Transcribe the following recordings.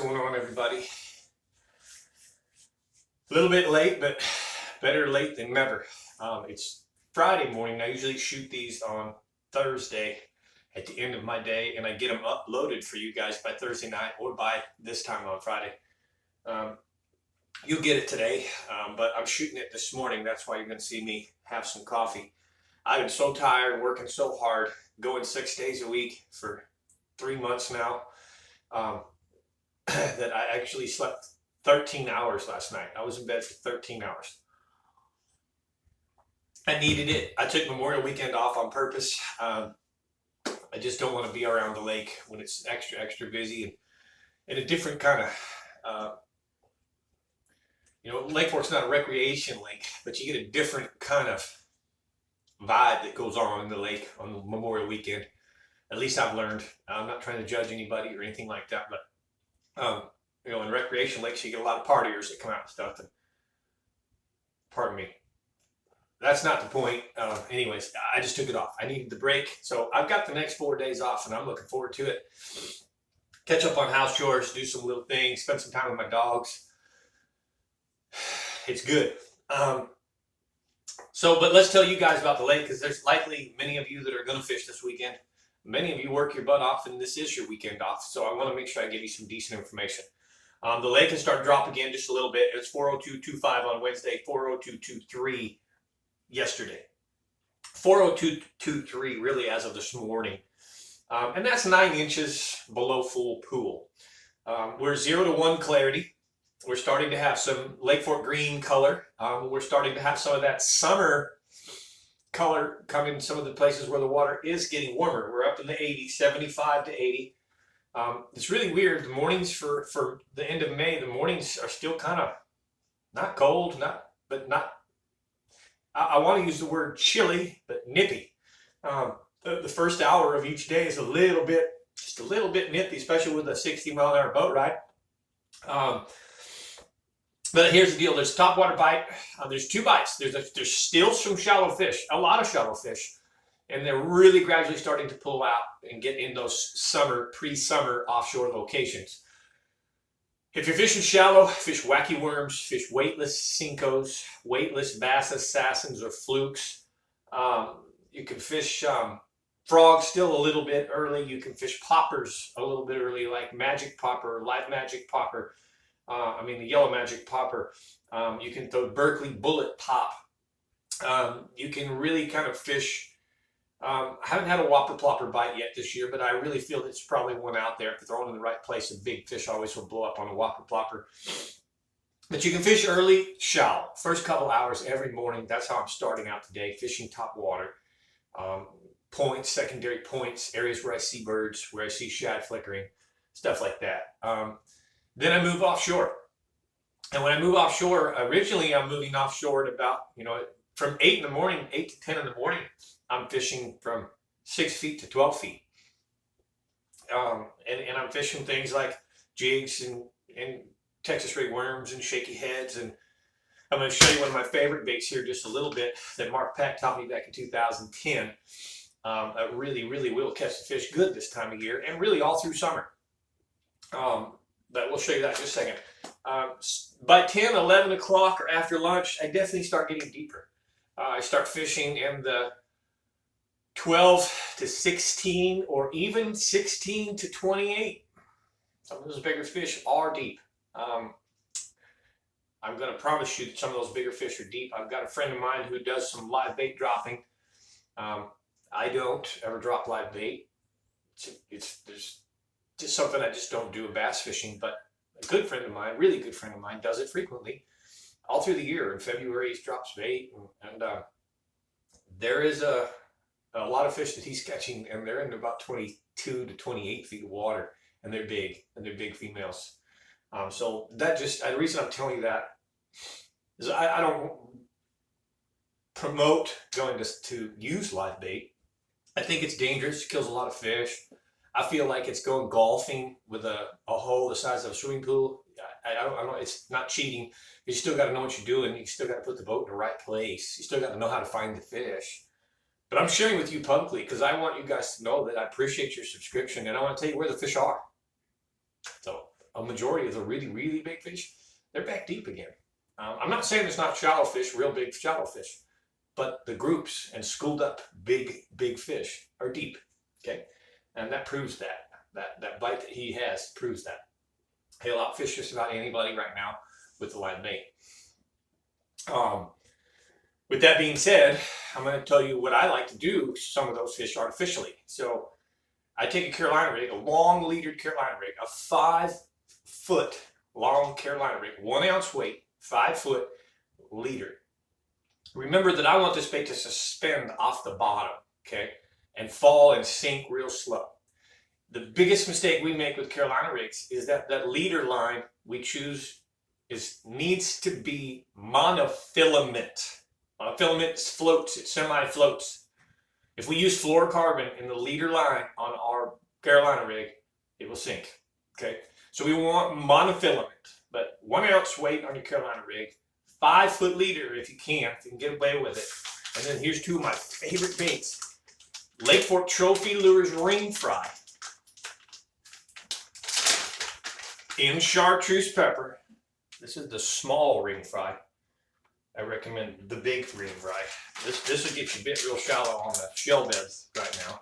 going on, everybody? A little bit late, but better late than never. It's Friday morning. I usually shoot these on Thursday at the end of my day, and I get them uploaded for you guys by Thursday night or by this time on Friday. You'll get it today, but I'm shooting it this morning. That's why you're going to see me have some coffee. I've been so tired, working so hard, going 6 days a week for 3 months now, that I actually slept 13 hours last night. I was in bed for 13 hours. I needed it. I took Memorial Weekend off on purpose. I just don't want to be around the lake when it's extra busy and a different kind of, Lake Fork's not a recreation lake, but you get a different kind of vibe that goes on in the lake on Memorial Weekend. At least I've learned. I'm not trying to judge anybody or anything like that, but in recreation lakes, you get a lot of partiers that come out and stuff. And pardon me. That's not the point. Anyways, I just took it off. I needed the break. So I've got the next 4 days off, and I'm looking forward to it. Catch up on house chores, do some little things, spend some time with my dogs. It's good. But let's tell you guys about the lake, because there's likely many of you that are going to fish this weekend. Many of you work your butt off, and this is your weekend off. So I want to make sure I give you some decent information. The lake has started to drop again just a little bit. It's 402.25 on Wednesday, 402.23 yesterday. 402.23 really as of this morning. And that's 9 inches below full pool. We're 0 to 1 clarity. We're starting to have some Lake Fork green color. We're starting to have some of that summer color come in some of the places where the water is getting warmer. We're up in the 80s, 75 to 80. It's really weird. The mornings for the end of May, the mornings are still kind of not cold, I want to use the word chilly, but nippy. The first hour of each day is just a little bit nippy, especially with a 60-mile-an-hour boat ride. But here's the deal. There's a topwater bite. There's 2 bites. There's still some shallow fish, a lot of shallow fish. And they're really gradually starting to pull out and get in those pre-summer offshore locations. If you're fishing shallow, fish wacky worms, fish weightless Cincos, weightless bass assassins or flukes. You can fish frogs still a little bit early. You can fish poppers a little bit early, like magic popper, live magic popper. The yellow magic popper. You can throw Berkeley bullet pop. You can really kind of fish. I haven't had a whopper plopper bite yet this year, but I really feel there's probably one out there. If thrown in the right place, a big fish always will blow up on a whopper plopper. But you can fish early, shallow. First couple hours every morning. That's how I'm starting out today, fishing top water. Points, secondary points, areas where I see birds, where I see shad flickering, stuff like that. Then I move offshore. And when I move offshore, originally I'm moving offshore at about, from 8 in the morning, 8 to 10 in the morning, I'm fishing from 6 feet to 12 feet. And I'm fishing things like jigs and Texas rig worms and shaky heads. And I'm going to show you one of my favorite baits here just a little bit that Mark Peck taught me back in 2010. I really will catch the fish good this time of year and really all through summer. But we'll show you that in just a second. By 10, 11 o'clock or after lunch, I definitely start getting deeper. I start fishing in the 12 to 16 or even 16 to 28. Some of those bigger fish are deep. I'm going to promise you that some of those bigger fish are deep. I've got a friend of mine who does some live bait dropping. I don't ever drop live bait. It's just something I just don't do in bass fishing, but a good friend of mine, really good friend of mine, does it frequently all through the year. In February, he drops bait, and there is a lot of fish that he's catching, and they're in about 22 to 28 feet of water, and they're big females. So the reason I'm telling you that is I don't promote going to use live bait. I think it's dangerous, kills a lot of fish. I feel like it's going golfing with a hole the size of a swimming pool. I don't. It's not cheating. You still got to know what you're doing. You still got to put the boat in the right place. You still got to know how to find the fish. But I'm sharing with you publicly because I want you guys to know that I appreciate your subscription and I want to tell you where the fish are. So a majority of the really, really big fish, they're back deep again. I'm not saying there's not shallow fish, real big shallow fish, but the groups and schooled up big fish are deep, okay? And that proves that. That bite that he has proves that. He'll outfish just about anybody right now with the line bait. With that being said, I'm going to tell you what I like to do some of those fish artificially. So I take a Carolina rig, a long leadered Carolina rig, a 5-foot long Carolina rig, 1 ounce weight, 5-foot leader. Remember that I want this bait to suspend off the bottom, okay, and fall and sink real slow. The biggest mistake we make with Carolina rigs is that leader line we choose needs to be monofilament. Monofilament floats, it semi-floats. If we use fluorocarbon in the leader line on our Carolina rig, it will sink, okay? So we want monofilament, but 1 ounce weight on your Carolina rig, 5-foot leader if you can get away with it. And then here's two of my favorite baits. Lake Fork Trophy Lures Ring Fry in chartreuse pepper. This is the small ring fry. I recommend the big ring fry. This will get you bit real shallow on the shell beds right now.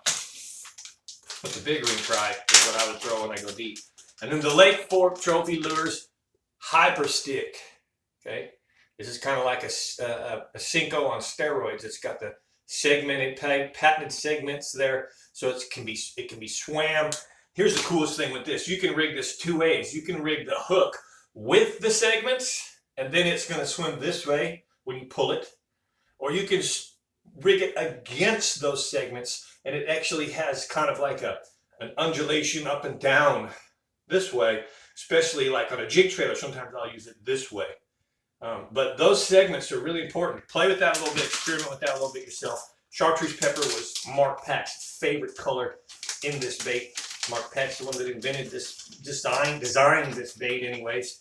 But the big ring fry is what I would throw when I go deep. And then the Lake Fork Trophy Lures Hyper Stick. Okay, this is kind of like a Cinco on steroids. It's got the segmented, patented segments there, so it can be swam. Here's the coolest thing with this: you can rig this 2 ways. You can rig the hook with the segments, and then it's going to swim this way when you pull it, or you can rig it against those segments, and it actually has kind of like an undulation up and down this way, especially like on a jig trailer. Sometimes I'll use it this way. But those segments are really important. Play with that a little bit, experiment with that a little bit yourself. Chartreuse pepper was Mark Pack's favorite color in this bait. Mark Pack's the one that invented this, designed this bait anyways.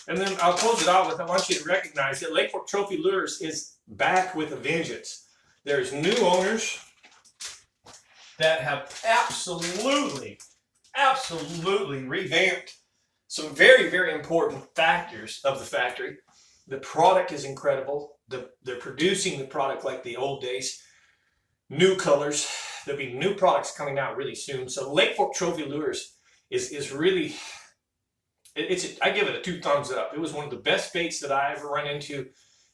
And then I'll close it out with, I want you to recognize that Lake Fork Trophy Lures is back with a vengeance. There's new owners that have absolutely revamped some very, very important factors of the factory. The product is incredible. They're producing the product like the old days. New colors. There'll be new products coming out really soon. So Lake Fork Trophy Lures is really, I give it a 2 thumbs up. It was one of the best baits that I ever run into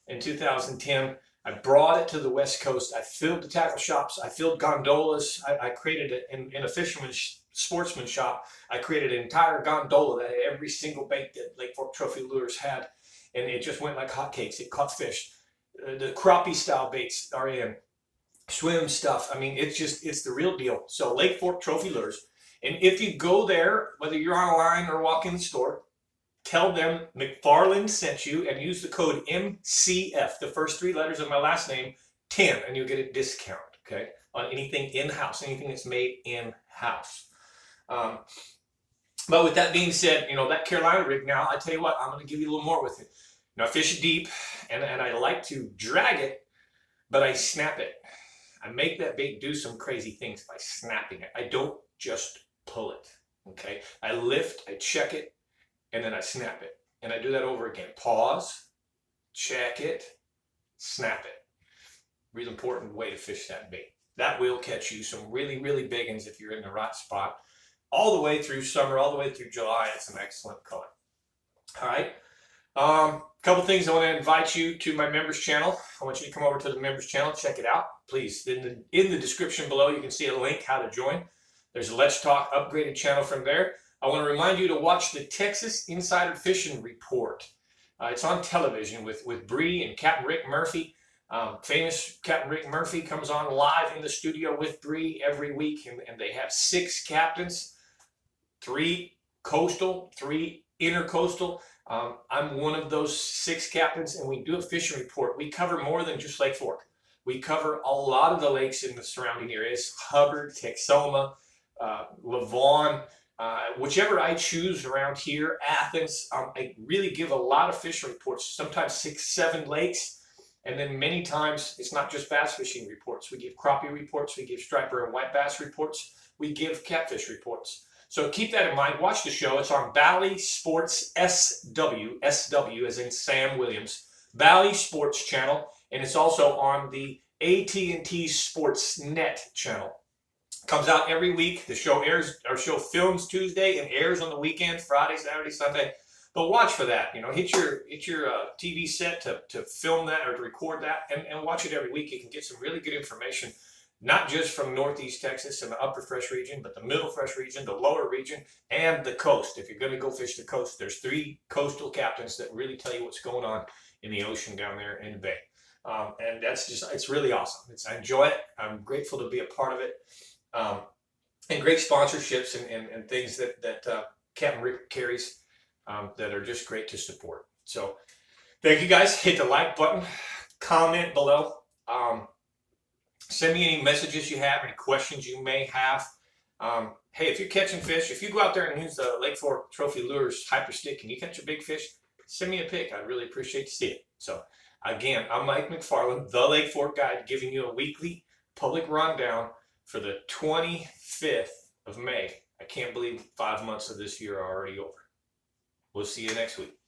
in 2010. I brought it to the West Coast. I filled the tackle shops. I filled gondolas. I created it in a fisherman's sportsman shop. I created an entire gondola that had every single bait that Lake Fork Trophy Lures had. And it just went like hotcakes. It caught fish. The crappie style baits are in. Swim stuff. I mean, it's the real deal. So Lake Fork Trophy Lures. And if you go there, whether you're online or walk in the store, tell them McFarland sent you and use the code MCF, the first 3 letters of my last name, 10, and you'll get a discount, okay, on anything in-house, anything that's made in-house. But with that being said, you know, that Carolina rig now, I tell you what, I'm going to give you a little more with it. Now, I fish it deep, and I like to drag it, but I snap it. I make that bait do some crazy things by snapping it. I don't just pull it, okay? I lift, I check it, and then I snap it. And I do that over again. Pause, check it, snap it. Really important way to fish that bait. That will catch you some really, really big ones if you're in the right spot. All the way through summer, all the way through July, it's an excellent color. All right. Couple things I want to invite you to my members channel. I want you to come over to the members channel, check it out. Please, in the description below, you can see a link how to join. There's a Let's Talk upgraded channel from there. I want to remind you to watch the Texas Insider Fishing Report. It's on television with Bree and Captain Rick Murphy. Famous Captain Rick Murphy comes on live in the studio with Bree every week, and they have 6 captains, 3 coastal, 3 intercoastal. I'm one of those 6 captains, and we do a fishing report. We cover more than just Lake Fork. We cover a lot of the lakes in the surrounding areas, Hubbard, Texoma, Lavon, whichever I choose around here, Athens. I really give a lot of fishing reports, sometimes 6, 7 lakes, and then many times it's not just bass fishing reports. We give crappie reports, we give striper and white bass reports, we give catfish reports. So keep that in mind. Watch the show. It's on Bally Sports SW, SW as in Sam Williams, Bally Sports channel, and it's also on the AT&T Sports Net channel. Comes out every week. The show airs. Our show films Tuesday and airs on the weekend, Friday, Saturday, Sunday. But watch for that. You know, hit your TV set to film that or to record that, and watch it every week. You can get some really good information, not just from Northeast Texas and the upper fresh region, but the middle fresh region, the lower region, and the coast. If you're going to go fish the coast, there's 3 coastal captains that really tell you what's going on in the ocean down there in the bay. And that's just, it's really awesome. I enjoy it. I'm grateful to be a part of it. And great sponsorships and things that Captain Rick carries that are just great to support. So thank you guys. Hit the like button, comment below. Send me any messages you have, any questions you may have. Hey, if you're catching fish, if you go out there and use the Lake Fork Trophy Lures Hyper Stick and you catch a big fish, send me a pic. I'd really appreciate to see it. So again, I'm Mike McFarland, the Lake Fork Guide, giving you a weekly public rundown for the 25th of May. I can't believe 5 months of this year are already over. We'll see you next week.